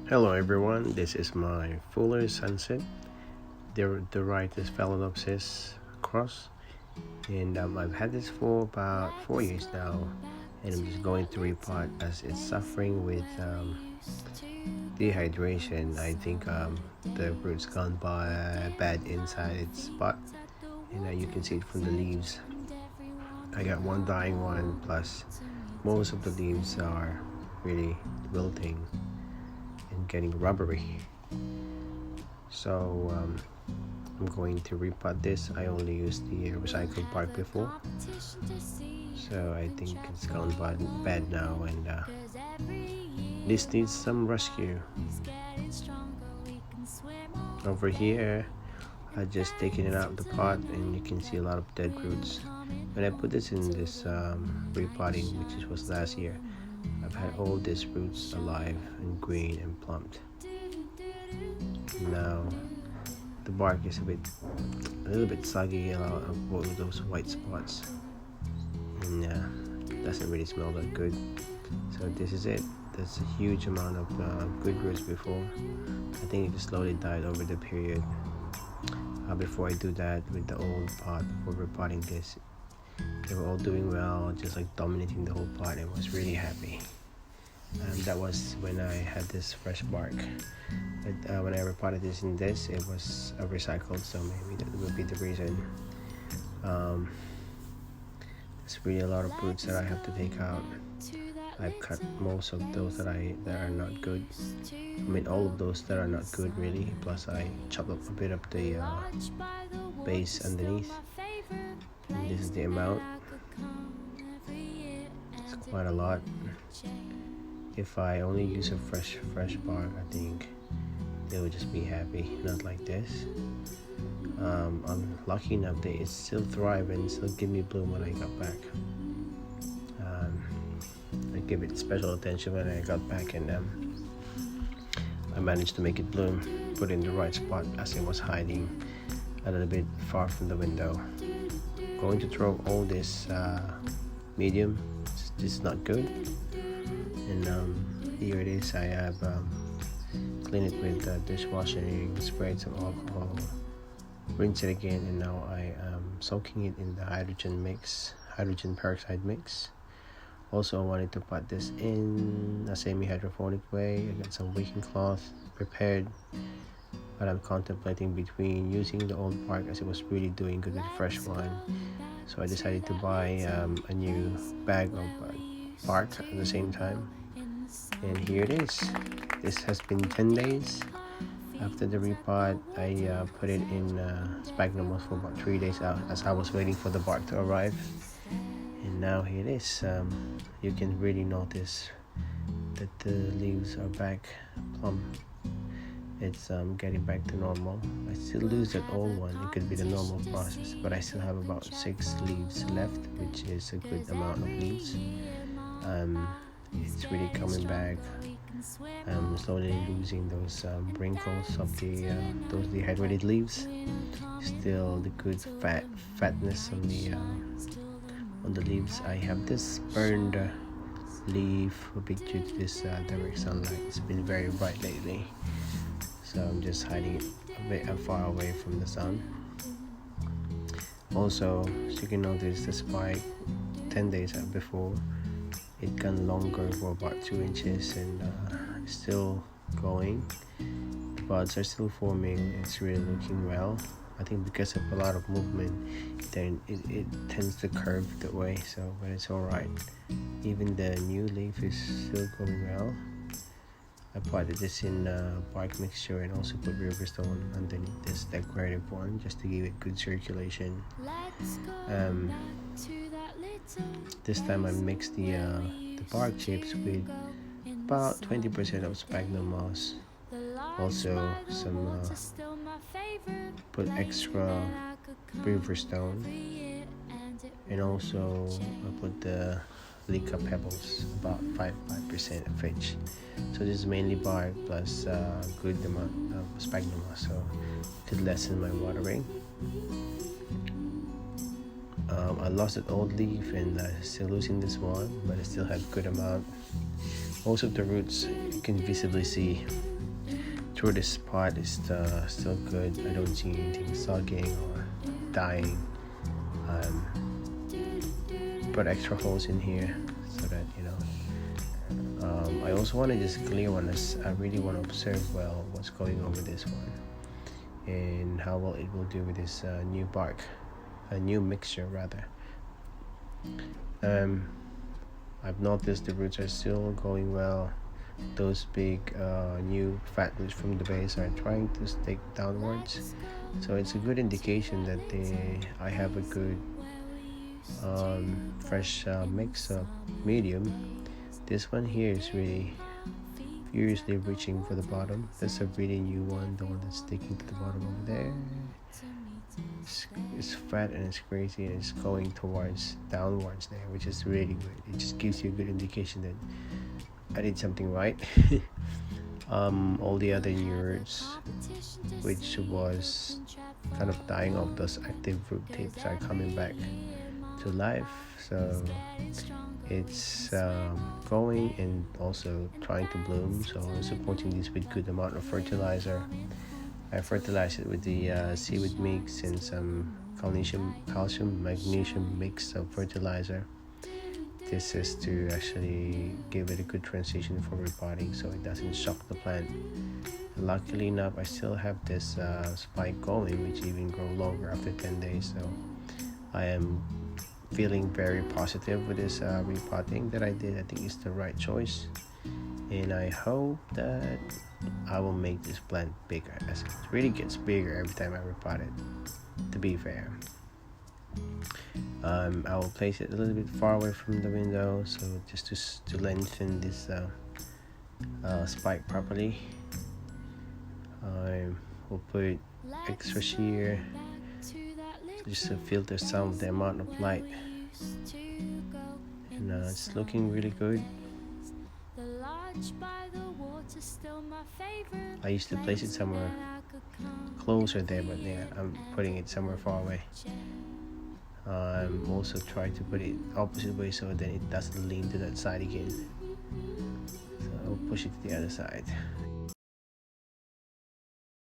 Hello everyone, this is my Fuller Sunset. The right is Phalaenopsis cross, and I've had this for about 4 years now, and I'm just going to repot as it's suffering with dehydration. I think the root's gone bad inside its spot, and you can see it from the leaves. I got one dying one, plus most of the leaves are really wilting and getting rubbery. So I'm going to repot this. I only used the recycled bark before, so I think it's gone bad now, and this needs some rescue. Over here I just taken it out of the pot, and you can see a lot of dead roots. When I put this in this repotting, which was last year, I've had all these roots alive and green and plumped. Now the bark is a little bit soggy, a lot of those white spots, and doesn't really smell that good. So this is it. There's a huge amount of good roots before. I think it just slowly died over the period. Before I do that with the old pot, before repotting this, they were all doing well, just like dominating the whole pot. I was really happy. That was when I had this fresh bark. But when I repotted this in this, it was recycled, so maybe that would be the reason. There's really a lot of roots that I have to take out. I've cut most of those that are not good. I mean, all of those that are not good really. Plus, I chopped up a bit of the base underneath. And this is the amount. It's quite a lot. If I only use a fresh bark, I think they will just be happy. Not like this. I'm lucky enough that it still thrive and still give me bloom when I got back. I give it special attention when I got back, and I managed to make it bloom. Put it in the right spot as it was hiding a little bit far from the window. Going to throw all this medium. This is not good. And here it is. I have cleaned it with dishwashing, sprayed some alcohol, rinse it again, and now I am soaking it in the hydrogen peroxide mix. Also, I wanted to put this in a semi-hydroponic way. I got some wicking cloth prepared, but I'm contemplating between using the old bark, as it was really doing good with the fresh one. So I decided to buy a new bag of bark at the same time. And here it is. This has been 10 days. After the repot, I put it in sphagnum moss for about 3 days out as I was waiting for the bark to arrive. And now here it is. You can really notice that the leaves are back plump. It's getting back to normal. I still lose that old one. It could be the normal process, but I still have about 6 leaves left, which is a good amount of leaves. It's really coming back. I'm slowly losing those wrinkles of those dehydrated leaves. Still the good fatness on the leaves. I have this burned leaf a bit due to this direct sunlight. It's been very bright lately, so I'm just hiding it a bit far away from the sun. Also, as you can notice, the spike 10 days before, it got longer for about 2 inches, and still going. The buds are still forming. It's really looking well. I think because of a lot of movement, then it tends to curve that way, so but it's alright. Even the new leaf is still going well. I potted this in bark mixture and also put riverstone underneath this decorative one just to give it good circulation. This time I mixed the bark chips with about 20% of sphagnum moss. Also some put extra riverstone, and also I put the Lika pebbles, about 5% of each. So this is mainly bark plus good amount of sphagnum moss, so to lessen my watering. I lost an old leaf and still losing this one, but I still have good amount. Most of the roots you can visibly see through this pot is still good. I don't see anything sagging or dying. Put extra holes in here so that I also want to just clear one, as I really want to observe well what's going on with this one and how well it will do with this new bark, a new mixture rather. I've noticed the roots are still going well. Those big new fat roots from the base are trying to stick downwards, so it's a good indication that I have a good fresh mix of medium. This one here is really furiously reaching for the bottom. That's a really new one, the one that's sticking to the bottom over there. It's fat and it's crazy and it's going towards downwards there, which is really good. It just gives you a good indication that I did something right. All the other new roots, which was kind of dying off, those active root tips are coming back to life. So it's going and also trying to bloom. So I'm supporting this with good amount of fertilizer. I fertilize it with the seaweed mix and some calcium magnesium mix of fertilizer. This is to actually give it a good transition for repotting so it doesn't shock the plant. Luckily enough, I still have this spike going, which even grow longer after 10 days. So I am feeling very positive with this repotting that I did. I think it's the right choice, and I hope that I will make this plant bigger, as it really gets bigger every time I repot it, to be fair. I will place it a little bit far away from the window, so just to lengthen this spike properly. I will put extra shear just to filter some of the amount of light, and it's looking really good. I used to place it somewhere closer there, but yeah, I'm putting it somewhere far away. I'm also trying to put it opposite way so then it doesn't lean to that side again. So I'll push it to the other side.